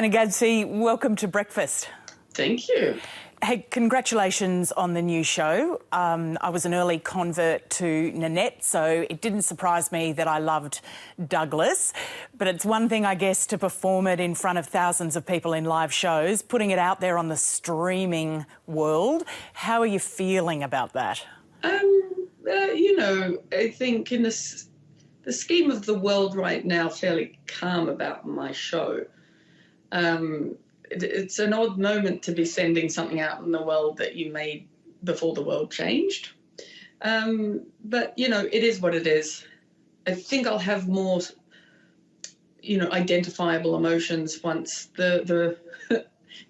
Hannah Gadsby, welcome to breakfast. Thank you. Hey, congratulations on the new show. I was an early convert to Nanette, so it didn't surprise me that I loved Douglas. But it's one thing, I guess, to perform it in front of thousands of people in live shows, putting it out there on the streaming world. How are you feeling about that? I think in the scheme of the world right now, fairly calm about my show. It's an odd moment to be sending something out in the world that you made before the world changed. But, it is what it is. I think I'll have more, identifiable emotions once the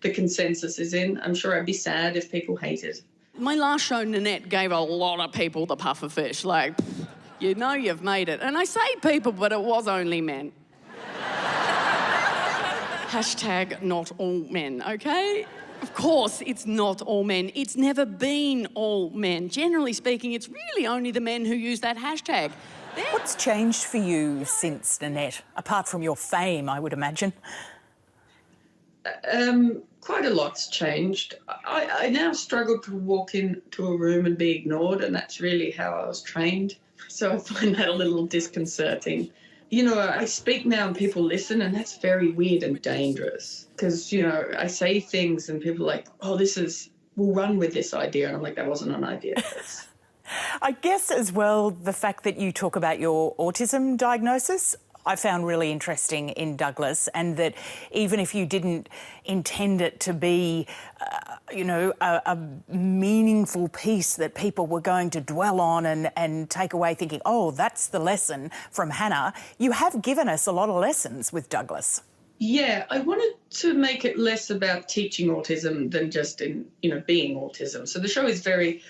the consensus is in. I'm sure I'd be sad if people hate it. My last show, Nanette, gave a lot of people the puffer fish. Like, you've made it. And I say people, but it was only men. Hashtag not all men, okay? Of course it's not all men. It's never been all men. Generally speaking, it's really only the men who use that hashtag. What's changed for you since Nanette, apart from your fame, I would imagine? Quite a lot's changed. I now struggle to walk into a room and be ignored, and that's really how I was trained. So I find that a little disconcerting. I speak now and people listen, and that's very weird and dangerous because, I say things and people are like, oh, we'll run with this idea. And I'm like, that wasn't an idea. I guess as well, the fact that you talk about your autism diagnosis, I found really interesting in Douglas, and that even if you didn't intend it to be, a meaningful piece that people were going to dwell on and take away thinking, oh, that's the lesson from Hannah, you have given us a lot of lessons with Douglas. Yeah, I wanted to make it less about teaching autism than just in, being autism. So the show is very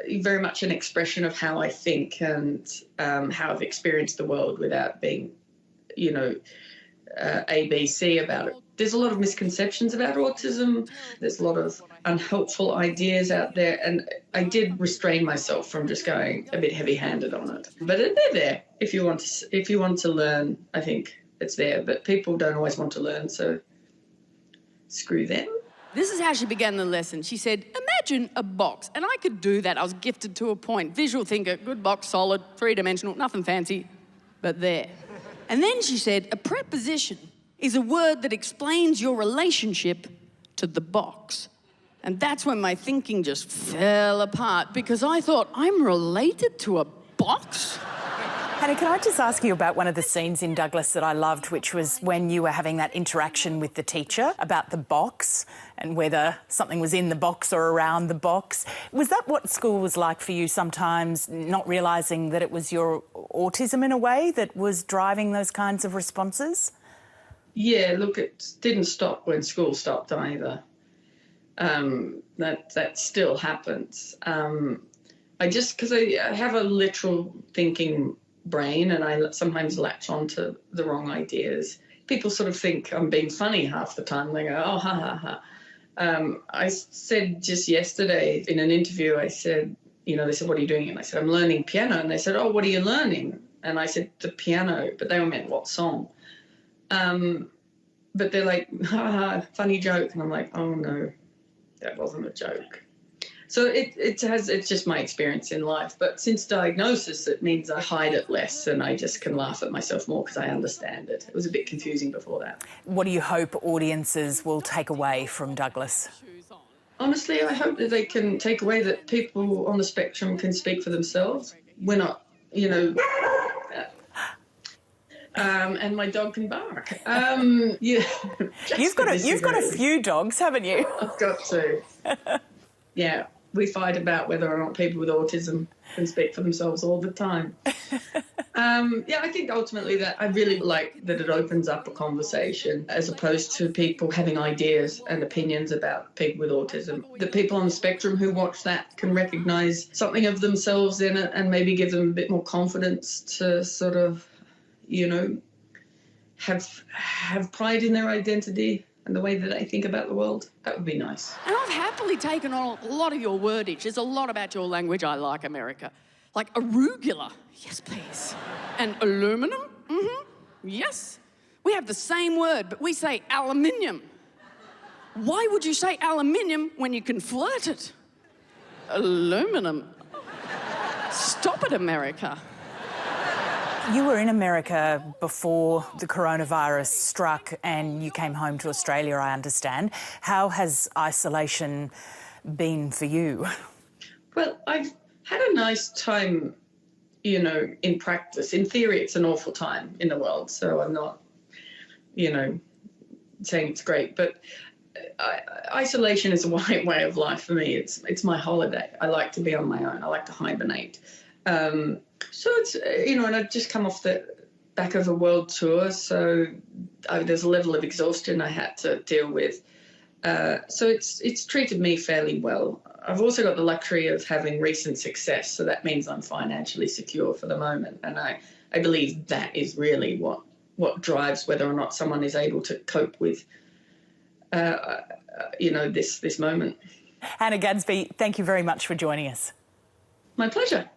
much an expression of how I think and how I've experienced the world without being, ABC about it. There's a lot of misconceptions about autism. There's a lot of unhelpful ideas out there, and I did restrain myself from just going a bit heavy-handed on it. But they're there if you want to learn. I think it's there, but people don't always want to learn, so screw them. This is how she began the lesson. She said, imagine a box. And I could do that. I was gifted to a point. Visual thinker, good box, solid, three-dimensional, nothing fancy, but there. And then she said, a preposition is a word that explains your relationship to the box. And that's when my thinking just fell apart, because I thought, I'm related to a box? Hannah, can I just ask you about one of the scenes in Douglas that I loved, which was when you were having that interaction with the teacher about the box and whether something was in the box or around the box. Was that what school was like for you sometimes, not realising that it was your autism in a way that was driving those kinds of responses? Yeah, look, it didn't stop when school stopped either. That still happens. Because I have a literal thinking brain, and I sometimes latch onto the wrong ideas. People sort of think I'm being funny half the time. They go, oh, ha, ha, ha. I said just yesterday in an interview, I said, they said, what are you doing? And I said, I'm learning piano. And they said, oh, what are you learning? And I said, the piano. But they all meant what song? But they're like, ha, ha, funny joke. And I'm like, oh, no, that wasn't a joke. So it's just my experience in life. But since diagnosis, it means I hide it less and I just can laugh at myself more because I understand it. It was a bit confusing before that. What do you hope audiences will take away from Douglas? Honestly, I hope that they can take away that people on the spectrum can speak for themselves. We're not, and my dog can bark. Yeah. You've got a few dogs, haven't you? I've got to. Yeah. We fight about whether or not people with autism can speak for themselves all the time. I think ultimately that I really like that it opens up a conversation as opposed to people having ideas and opinions about people with autism. The people on the spectrum who watch that can recognise something of themselves in it and maybe give them a bit more confidence to sort of, have pride in their identity and the way that they think about the world. That would be nice. And I've happily taken on a lot of your wordage. There's a lot about your language I like, America. Like arugula, yes please. And aluminum, yes. We have the same word, but we say aluminium. Why would you say aluminium when you can flirt it? Aluminum. Stop it, America. You were in America before the coronavirus struck and you came home to Australia, I understand. How has isolation been for you? Well, I've had a nice time, you know, in practice. In theory, it's an awful time in the world, so I'm not, you know, saying it's great. But isolation is a white way of life for me. It's my holiday. I like to be on my own. I like to hibernate. So it's, you know, and I'd just come off the back of a world tour, so there's a level of exhaustion I had to deal with. So it's treated me fairly well. I've also got the luxury of having recent success, so that means I'm financially secure for the moment. And I believe that is really what drives whether or not someone is able to cope with, you know, this moment. Hannah Gadsby, thank you very much for joining us. My pleasure.